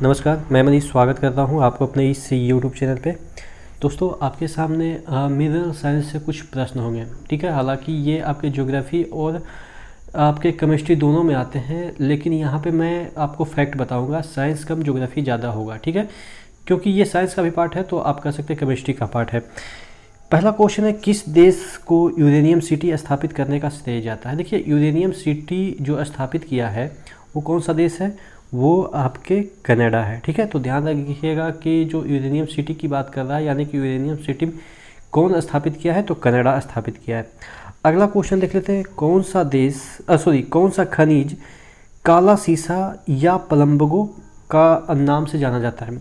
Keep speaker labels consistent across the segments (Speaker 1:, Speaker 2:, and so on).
Speaker 1: नमस्कार, मैं मनीष स्वागत करता हूं आपको अपने इस यूट्यूब चैनल पे। दोस्तों, आपके सामने मिनरल साइंस से कुछ प्रश्न होंगे, ठीक है। हालांकि ये आपके ज्योग्राफी और आपके केमिस्ट्री दोनों में आते हैं, लेकिन यहाँ पे मैं आपको फैक्ट बताऊंगा, साइंस कम ज्योग्राफी ज़्यादा होगा, ठीक है। क्योंकि ये साइंस का भी पार्ट है तो आप कह सकते हैं केमिस्ट्री का पार्ट है। पहला क्वेश्चन है, किस देश को यूरेनियम सिटी स्थापित करने का श्रेय जाता है। देखिए, यूरेनियम सिटी जो स्थापित किया है वो कौन सा देश है, वो आपके कनाडा है, ठीक है। तो ध्यान रखिएगा कि जो यूरेनियम सिटी की बात कर रहा है, यानी कि यूरेनियम सिटी कौन स्थापित किया है, तो कनाडा स्थापित किया है। अगला क्वेश्चन देख लेते हैं, कौन सा खनिज काला सीसा या प्लम्बगो का नाम से जाना जाता है।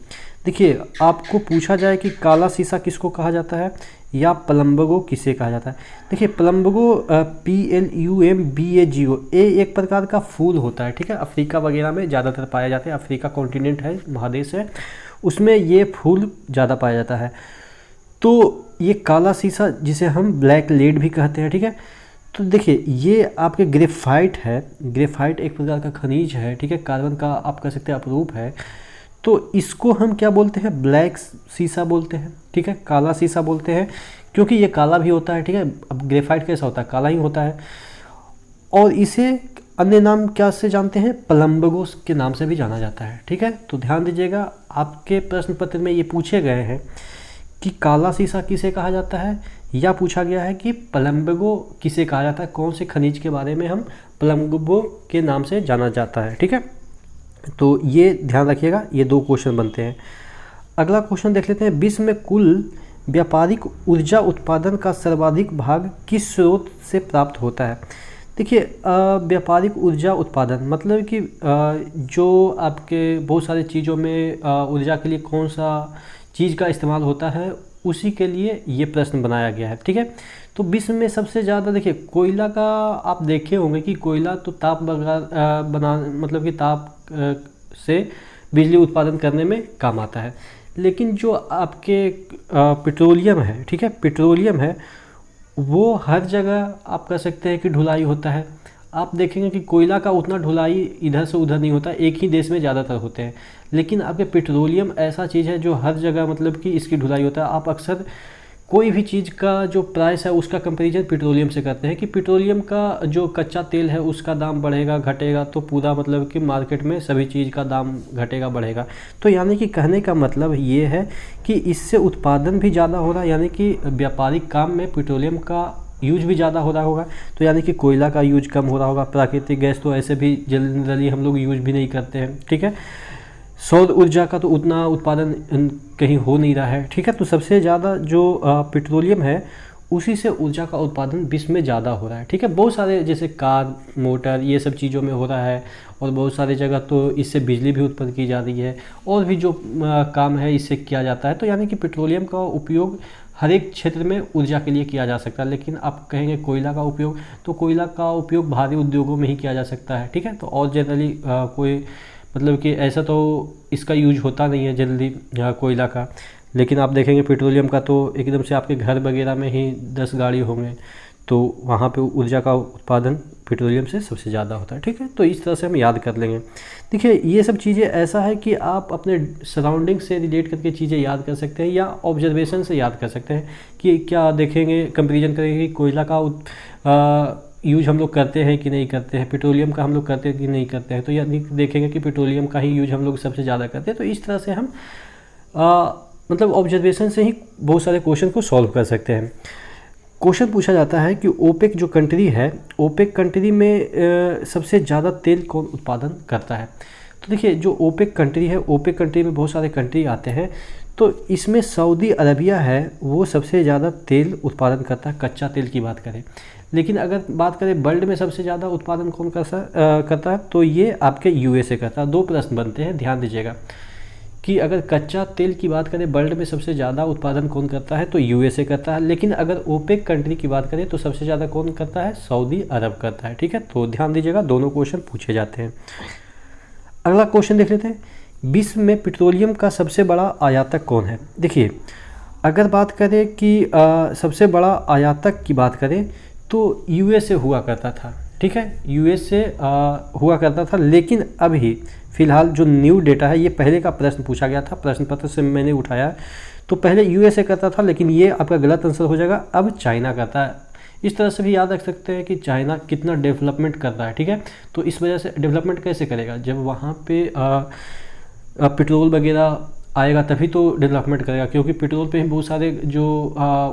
Speaker 1: देखिए, आपको पूछा जाए कि काला सीसा किसको कहा जाता है या प्लम्बगो किसे कहा जाता है। देखिए, प्लम्बगो PLUMBAGO ये एक प्रकार का फूल होता है, ठीक है। अफ्रीका वगैरह में ज़्यादातर पाया जाता है। अफ्रीका कॉन्टिनेंट है, महादेश है, उसमें ये फूल ज़्यादा पाया जाता है। तो ये काला सीसा जिसे हम ब्लैक लेड भी कहते हैं, ठीक है। तो देखिए, ये आपके ग्रेफाइट है। ग्रेफाइट एक प्रकार का खनिज है, ठीक है, कार्बन का आप कह सकते हैं अपरूप है। तो इसको हम क्या बोलते हैं, ब्लैक सीसा बोलते हैं, ठीक है, काला सीसा बोलते हैं, क्योंकि ये काला भी होता है, ठीक है। अब ग्रेफाइट कैसा होता है, काला ही होता है। और इसे अन्य नाम क्या से जानते हैं, प्लम्बगो के नाम से भी जाना जाता है, ठीक है। तो ध्यान दीजिएगा, आपके प्रश्न पत्र में ये पूछे गए हैं कि काला सीसा किसे कहा जाता है, या पूछा गया है कि प्लम्बगो किसे कहा जाता है, कौन से खनिज के बारे में हम प्लम्बगो के नाम से जाना जाता है, ठीक है। तो ये ध्यान रखिएगा, ये दो क्वेश्चन बनते हैं। अगला क्वेश्चन देख लेते हैं, विश्व में कुल व्यापारिक ऊर्जा उत्पादन का सर्वाधिक भाग किस स्रोत से प्राप्त होता है। देखिए, व्यापारिक ऊर्जा उत्पादन मतलब कि जो आपके बहुत सारी चीज़ों में ऊर्जा के लिए कौन सा चीज़ का इस्तेमाल होता है, उसी के लिए ये प्रश्न बनाया गया है, ठीक है। तो विश्व में सबसे ज़्यादा देखिए कोयला का आप देखे होंगे कि कोयला तो ताप मतलब कि ताप से बिजली उत्पादन करने में काम आता है। लेकिन जो आपके पेट्रोलियम है, ठीक है, पेट्रोलियम है, वो हर जगह आप कह सकते हैं कि ढुलाई होता है। आप देखेंगे कि कोयला का उतना ढुलाई इधर से उधर नहीं होता, एक ही देश में ज़्यादातर होते हैं। लेकिन आपके पेट्रोलियम ऐसा चीज़ है जो हर जगह मतलब कि इसकी ढुलाई होता है। आप अक्सर कोई भी चीज़ का जो प्राइस है उसका कंपैरिजन पेट्रोलियम से करते हैं कि पेट्रोलियम का जो कच्चा तेल है उसका दाम बढ़ेगा घटेगा, तो पूरा मतलब कि मार्केट में सभी चीज़ का दाम घटेगा बढ़ेगा। तो यानी कि कहने का मतलब ये है कि इससे उत्पादन भी ज़्यादा हो रहा है, यानी कि व्यापारिक काम में पेट्रोलियम का यूज भी ज़्यादा हो रहा होगा, तो यानी कि कोयला का यूज कम हो रहा होगा। प्राकृतिक गैस तो ऐसे भी जनरली हम लोग यूज भी नहीं करते हैं, ठीक है। सौर ऊर्जा का तो उतना उत्पादन कहीं हो नहीं रहा है, ठीक है। तो सबसे ज़्यादा जो पेट्रोलियम है उसी से ऊर्जा का उत्पादन विश्व में ज़्यादा हो रहा है, ठीक है। बहुत सारे जैसे कार, मोटर, ये सब चीज़ों में हो रहा है, और बहुत सारी जगह तो इससे बिजली भी उत्पन्न की जा रही है, और भी जो काम है इससे किया जाता है। तो यानी कि पेट्रोलियम का उपयोग हर एक क्षेत्र में ऊर्जा के लिए किया जा सकता है। लेकिन आप कहेंगे कोयला का उपयोग, तो कोयला का उपयोग भारी उद्योगों में ही किया जा सकता है, ठीक है। तो और जनरली कोई मतलब कि ऐसा तो इसका यूज होता नहीं है जल्दी कोयला का। लेकिन आप देखेंगे पेट्रोलियम का तो एकदम से आपके घर वगैरह में ही 10 गाड़ी होंगे, तो वहाँ पे ऊर्जा का उत्पादन पेट्रोलियम से सबसे ज़्यादा होता है, ठीक है। तो इस तरह से हम याद कर लेंगे। देखिए, ये सब चीज़ें ऐसा है कि आप अपने सराउंडिंग से रिलेट करके चीज़ें याद कर सकते हैं, या ऑब्जर्वेशन से याद कर सकते हैं कि क्या देखेंगे, कंपेरिजन करेंगे कि कोयला का यूज हम लोग करते हैं कि नहीं करते हैं, पेट्रोलियम का हम लोग करते हैं कि नहीं करते हैं। तो यानी देखेंगे कि पेट्रोलियम का ही यूज हम लोग सबसे ज़्यादा करते हैं। तो इस तरह से हम मतलब ऑब्जर्वेशन से ही बहुत सारे क्वेश्चन को सॉल्व कर सकते हैं। क्वेश्चन पूछा जाता है कि ओपेक जो कंट्री है, ओपेक कंट्री में सबसे ज़्यादा तेल कौन उत्पादन करता है। तो देखिए, जो ओपेक कंट्री है, ओपेक कंट्री में बहुत सारे कंट्री आते हैं, तो इसमें सऊदी अरबिया है वो सबसे ज़्यादा तेल उत्पादन करता है, कच्चा तेल की बात करें। लेकिन अगर बात करें वर्ल्ड में सबसे ज़्यादा उत्पादन कौन करता है, तो ये आपके USA करता है। दो प्रश्न बनते हैं, ध्यान दीजिएगा कि अगर कच्चा तेल की बात करें वर्ल्ड में सबसे ज़्यादा उत्पादन कौन करता है, तो USA करता है। लेकिन अगर ओपेक कंट्री की बात करें तो सबसे ज़्यादा कौन करता है, सऊदी अरब करता है, ठीक है। तो ध्यान दीजिएगा, दोनों क्वेश्चन पूछे जाते हैं। अगला क्वेश्चन देख लेते हैं, विश्व में पेट्रोलियम का सबसे बड़ा आयातक कौन है। देखिए, अगर बात करें कि सबसे बड़ा आयातक की बात करें तो USA हुआ करता था, ठीक है, यूएस से हुआ करता था, लेकिन अभी फ़िलहाल जो न्यू डेटा है, ये पहले का प्रश्न पूछा गया था, प्रश्न पत्र से मैंने उठाया है, तो पहले यूएसए करता था, लेकिन ये आपका गलत आंसर हो जाएगा, अब चाइना करता है। इस तरह से भी याद रख सकते हैं कि चाइना कितना डेवलपमेंट कर रहा है, ठीक है। तो इस वजह से डेवलपमेंट कैसे करेगा, जब वहाँ पे पेट्रोल वगैरह आएगा तभी तो डेवलपमेंट करेगा, क्योंकि पेट्रोल पे ही बहुत सारे जो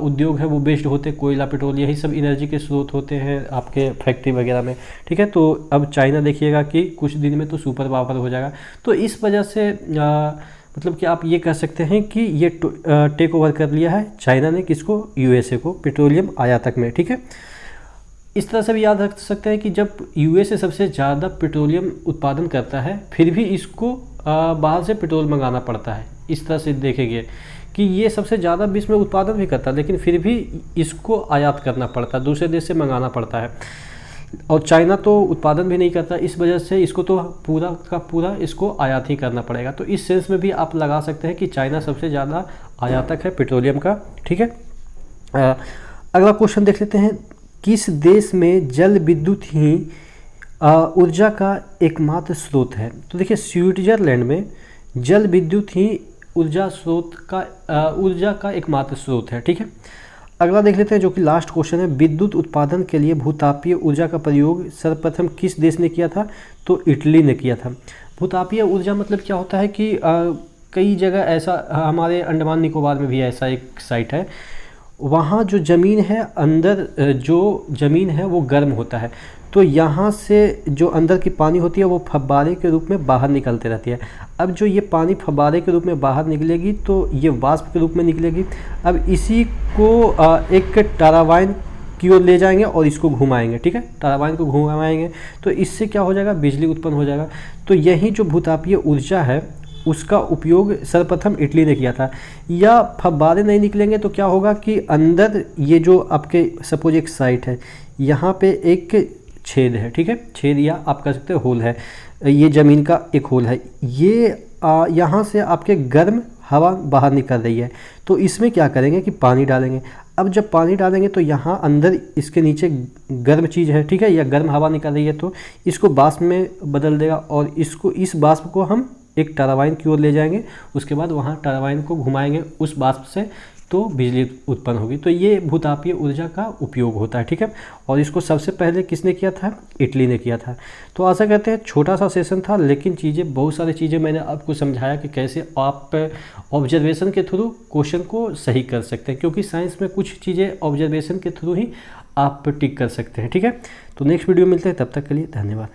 Speaker 1: उद्योग है वो बेस्ड होते हैं, कोयला, पेट्रोल, यही सब एनर्जी के स्रोत होते हैं आपके फैक्ट्री वगैरह में, ठीक है। तो अब चाइना देखिएगा कि कुछ दिन में तो सुपर पावर हो जाएगा। तो इस वजह से मतलब कि आप ये कह सकते हैं कि ये टेक ओवर कर लिया है चाइना ने, किसको, यूएसए को, पेट्रोलियम आयातक में, ठीक है। इस तरह से भी याद रख सकते हैं कि जब यूएसए सबसे ज़्यादा पेट्रोलियम उत्पादन करता है, फिर भी इसको बाहर से पेट्रोल मंगाना पड़ता है। इस तरह से देखेंगे कि ये सबसे ज़्यादा विश्व में उत्पादन भी करता है, लेकिन फिर भी इसको आयात करना पड़ता है, दूसरे देश से मंगाना पड़ता है। और चाइना तो उत्पादन भी नहीं करता, इस वजह से इसको तो पूरा का पूरा इसको आयात ही करना पड़ेगा। तो इस सेंस में भी आप लगा सकते हैं कि चाइना सबसे ज़्यादा आयातक है पेट्रोलियम का, ठीक है। अगला क्वेश्चन देख लेते हैं, किस देश में जल विद्युत ही ऊर्जा का एकमात्र स्रोत है। तो देखिए, स्विट्जरलैंड में जल विद्युत ही ऊर्जा का एकमात्र स्रोत है, ठीक है। अगला देख लेते हैं जो कि लास्ट क्वेश्चन है, विद्युत उत्पादन के लिए भूतापीय ऊर्जा का प्रयोग सर्वप्रथम किस देश ने किया था। तो इटली ने किया था। भूतापीय ऊर्जा मतलब क्या होता है कि कई जगह ऐसा, हमारे अंडमान निकोबार में भी ऐसा एक साइट है, वहाँ जो ज़मीन है, अंदर जो ज़मीन है वो गर्म होता है, तो यहाँ से जो अंदर की पानी होती है वो फव्वारे के रूप में बाहर निकलते रहती है। अब जो ये पानी फव्वारे के रूप में बाहर निकलेगी तो ये वाष्प के रूप में निकलेगी। अब इसी को एक टरबाइन की ओर ले जाएंगे और इसको घुमाएंगे, ठीक है, टरबाइन को घुमाएंगे, तो इससे क्या हो जाएगा, बिजली उत्पन्न हो जाएगा। तो यही जो भूतापीय ऊर्जा है उसका उपयोग सर्वप्रथम इटली ने किया था। या फव्वारे नहीं निकलेंगे तो क्या होगा कि अंदर ये जो आपके सपोज एक साइट है, यहाँ पे एक छेद है, ठीक है, छेद या आप कह सकते हो होल है, ये ज़मीन का एक होल है, ये यहाँ से आपके गर्म हवा बाहर निकल रही है। तो इसमें क्या करेंगे कि पानी डालेंगे। अब जब पानी डालेंगे तो यहाँ अंदर इसके नीचे गर्म चीज़ है, ठीक है, या गर्म हवा निकल रही है, तो इसको वाष्प में बदल देगा और इसको, इस वाष्प को हम एक टरबाइन की ओर ले जाएंगे, उसके बाद वहाँ टरबाइन को घुमाएंगे उस वाष्प से, तो बिजली उत्पन्न होगी। तो ये भूतापीय ऊर्जा का उपयोग होता है, ठीक है। और इसको सबसे पहले किसने किया था, इटली ने किया था। तो आशा करते हैं छोटा सा सेशन था, लेकिन चीज़ें, बहुत सारी चीज़ें मैंने आपको समझाया कि कैसे आप ऑब्जर्वेशन के थ्रू क्वेश्चन को सही कर सकते हैं, क्योंकि साइंस में कुछ चीज़ें ऑब्जर्वेशन के थ्रू ही आप टिक कर सकते हैं, ठीक है। तो नेक्स्ट वीडियो मिलते हैं, तब तक के लिए धन्यवाद।